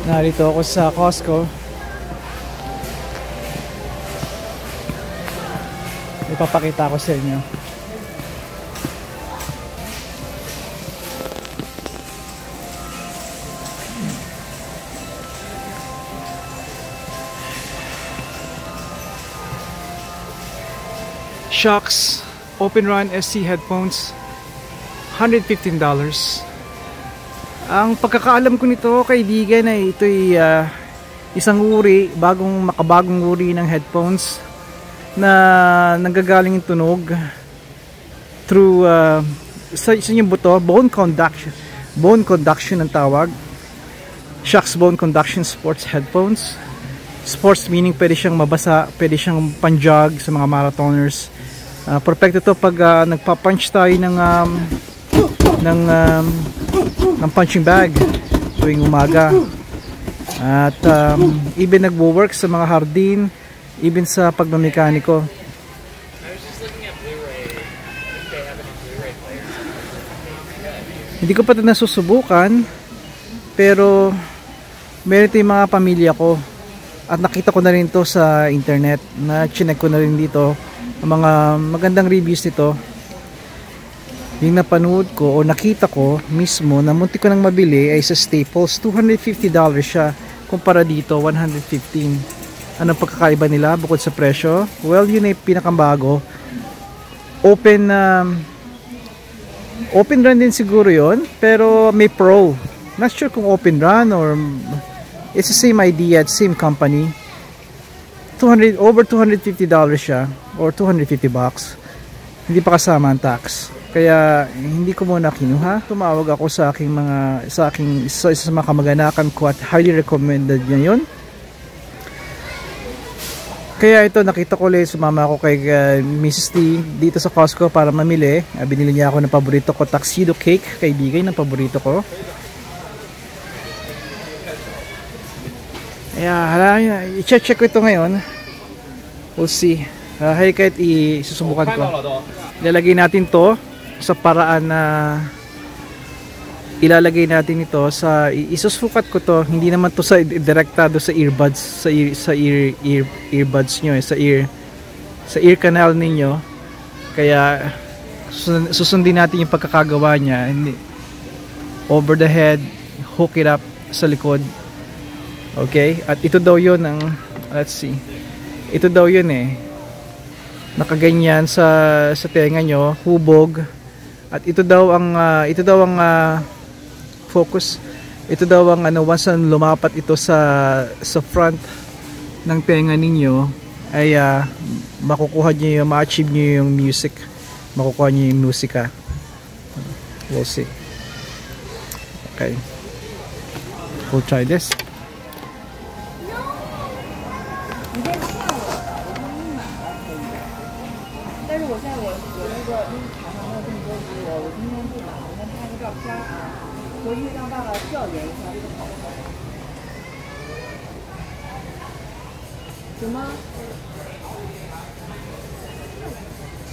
Narito ako sa Costco. Ipapakita ko sa inyo. Shocks Open Run SC headphones, $115. Ang pagkakaalam ko nito, kaibigan, ay ito'y isang uri, makabagong uri ng headphones na nanggagaling yung tunog through sa yung buto, bone conduction ang tawag. Shocks Bone Conduction Sports Headphones. Sports meaning pwede siyang mabasa, pwede siyang panjog sa mga marathoners. Perfecto to pag nagpa-punch tayo ng punching bag tuwing umaga. At even nagwo-work sa mga hardin, even sa pagmamekaniko. Hindi ko pa ito nasusubukan, pero meron ito yung mga pamilya ko. At nakita ko na rin to sa internet, na chinek ko na rin dito ang mga magandang reviews nito. Yung napanood ko o nakita ko mismo na muntik ko nang mabili ay sa Staples. $250 siya kumpara dito $115. Anong pagkakaiba nila bukod sa presyo? Well, yun ay pinakambago. Open run din siguro yon, pero may pro. Not sure kung open run or it's the same idea, same company. Over $250 siya or $250. Hindi pa kasama ang tax. Kaya hindi ko muna kinuha. Tumawag ako sa isa sa mga kamag-anakan ko at highly recommended niya yun. Kaya ito, nakita ko ulit, sumama ako kay Mrs. T dito sa Costco para mamili. Binili niya ako ng paborito ko, tuxedo cake, kaibigan ng paborito ko. Kaya i-check ko ito ngayon. We'll see. Kahit isusubukan ko. Ilalagay natin to sa paraan na ilalagay natin ito sa isusukat ko to. Hindi naman to sa direktado sa earbuds, sa earbuds nyo, sa ear canal ninyo. Kaya susundin natin yung pagkakagawa niya. Over the head, hook it up sa likod. Okay? At ito daw yun ang, let's see. Ito daw yun nakaganyan sa tenga nyo, hubog. At ito daw ang focus. Ito daw ang once na lumapat ito sa front ng tenga ninyo ay makukuha niyo, ma-achieve niyo yung music. Makukuha niyo yung musika. We'll see. Okay. We'll try this.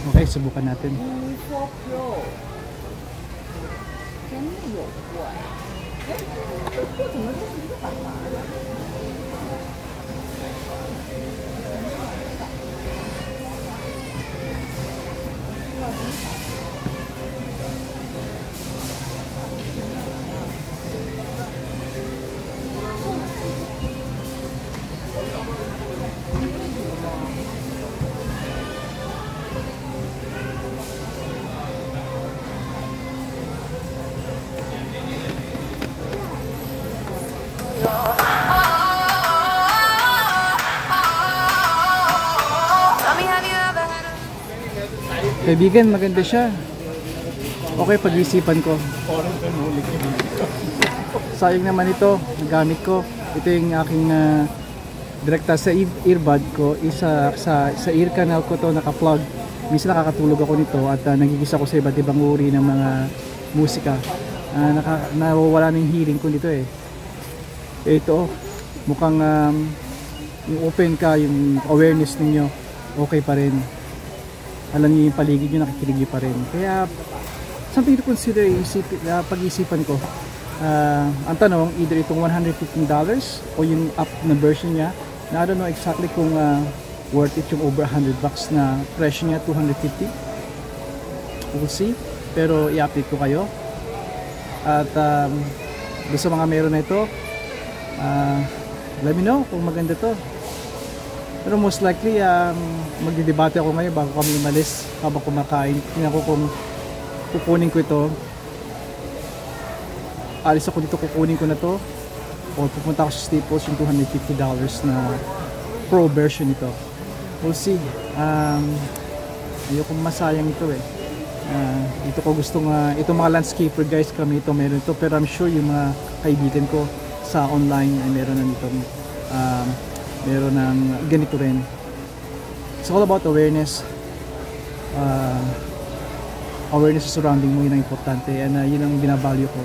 Okay, subukan natin. Kaibigan, maganda siya. Okay, pag-isipan ko. Sayang naman ito, nagamit ko. Ito yung aking direkta sa earbud ko. Sa ear canal ko to naka-plug. Minsan nakakatulog ako nito at nagigisa ko sa iba't ibang uri ng mga musika. Nawawala na yung hearing ko nito Ito, mukhang yung open ka, yung awareness ninyo, okay pa rin. Alam niyo yung paligid nyo, nakikinig nyo pa rin. Kaya something to consider, pag-isipan ko. Ang tanong, either itong $115 o yung up na version niya, na I don't know exactly kung worth it yung over $100 na presyo niya, 250. We'll see. Pero i-update ko kayo. At doon sa mga meron na ito, let me know kung maganda to. Pero most likely, magdidebate ako ngayon bago kami umalis habang kumakain. Tingnan ko kung kukunin ko ito. Alis ako dito, kukunin ko na to. O pupunta ako sa Staples yung $250 na pro version nito. We'll see. Ayoko masayang ito eh. Ito ko gustong itong mga landscaper guys, kami ito meron ito, pero I'm sure yung mga kaibigan ko sa online ay meron na nito, meron ng ganito rin. It's all about awareness. Awareness sa surrounding mo, yun ang importante, and yun ang binavalue ko.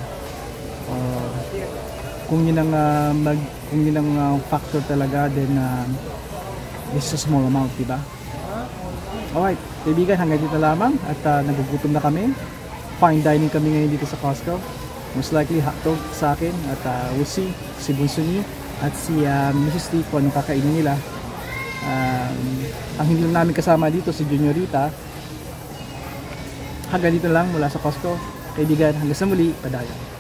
Kung yun ang factor talaga, then this is a small amount, diba? Alright, kaibigan, hanggang dito lamang at nagugutom na kami. Fine dining kami ngayon dito sa Costco. Most likely hotdog sa akin at we'll see si Bunsuni at si Mrs. T kung anong kakainin nila. Ang hindi lang namin kasama dito si Juniorita. Hanggang dito lang mula sa Costco. Kaibigan, hanggang sa muli, padayon.